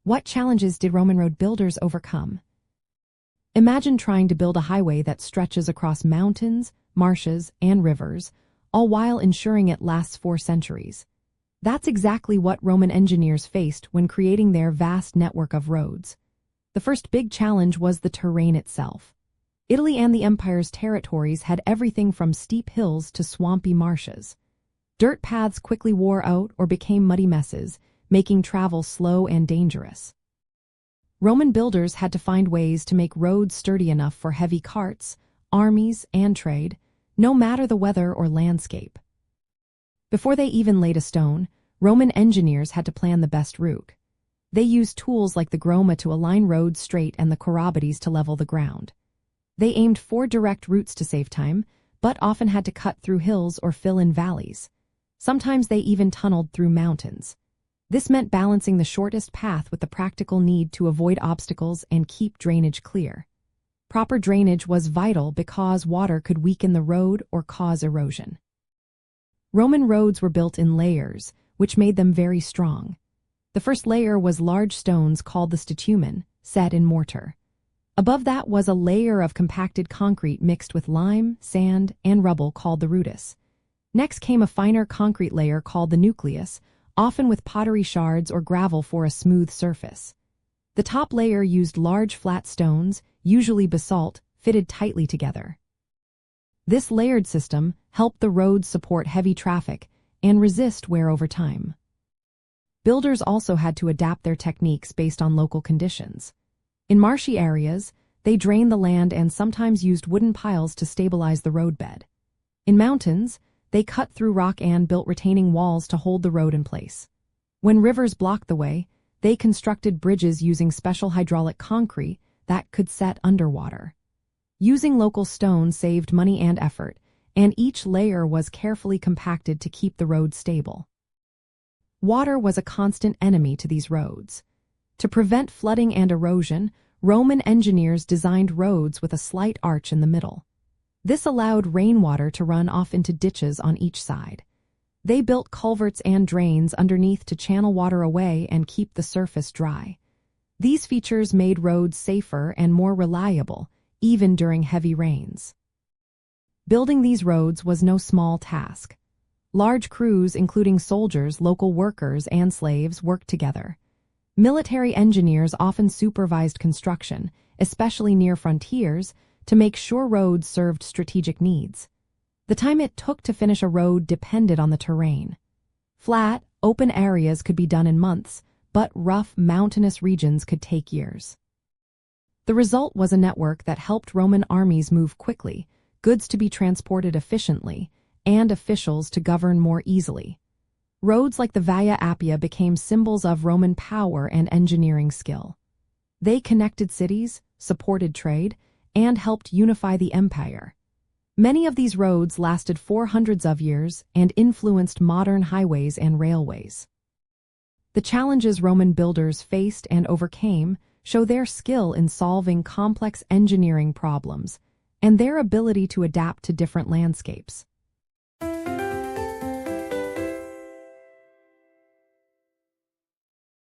What challenges did Roman road builders overcome? Imagine trying to build a highway that stretches across mountains, marshes, and rivers, all while ensuring it lasts for centuries. That's exactly what Roman engineers faced when creating their vast network of roads. The first big challenge was the terrain itself. Italy and the empire's territories had everything from steep hills to swampy marshes. Dirt paths quickly wore out or became muddy messes, making travel slow and dangerous. Roman builders had to find ways to make roads sturdy enough for heavy carts, armies, and trade, no matter the weather or landscape. Before they even laid a stone, Roman engineers had to plan the best route. They used tools like the groma to align roads straight and the chorobates to level the ground. They aimed for direct routes to save time, but often had to cut through hills or fill in valleys. Sometimes they even tunneled through mountains. This meant balancing the shortest path with the practical need to avoid obstacles and keep drainage clear. Proper drainage was vital because water could weaken the road or cause erosion. Roman roads were built in layers, which made them very strong. The first layer was large stones called the statumen, set in mortar. Above that was a layer of compacted concrete mixed with lime, sand, and rubble called the rudis. Next came a finer concrete layer called the nucleus, often with pottery shards or gravel for a smooth surface. The top layer used large flat stones, usually basalt, fitted tightly together. This layered system helped the roads support heavy traffic and resist wear over time. Builders also had to adapt their techniques based on local conditions. In marshy areas, they drained the land and sometimes used wooden piles to stabilize the roadbed. In mountains, they cut through rock and built retaining walls to hold the road in place. When rivers blocked the way, they constructed bridges using special hydraulic concrete that could set underwater. Using local stone saved money and effort, and each layer was carefully compacted to keep the road stable. Water was a constant enemy to these roads. To prevent flooding and erosion, Roman engineers designed roads with a slight arch in the middle. This allowed rainwater to run off into ditches on each side. They built culverts and drains underneath to channel water away and keep the surface dry. These features made roads safer and more reliable, even during heavy rains. Building these roads was no small task. Large crews, including soldiers, local workers, and slaves, worked together. Military engineers often supervised construction, especially near frontiers, to make sure roads served strategic needs. The time it took to finish a road depended on the terrain. Flat, open areas could be done in months, but rough, mountainous regions could take years. The result was a network that helped Roman armies move quickly, goods to be transported efficiently, and officials to govern more easily. Roads like the Via Appia became symbols of Roman power and engineering skill. They connected cities, supported trade, and helped unify the empire. Many of these roads lasted for hundreds of years and influenced modern highways and railways. The challenges Roman builders faced and overcame show their skill in solving complex engineering problems and their ability to adapt to different landscapes.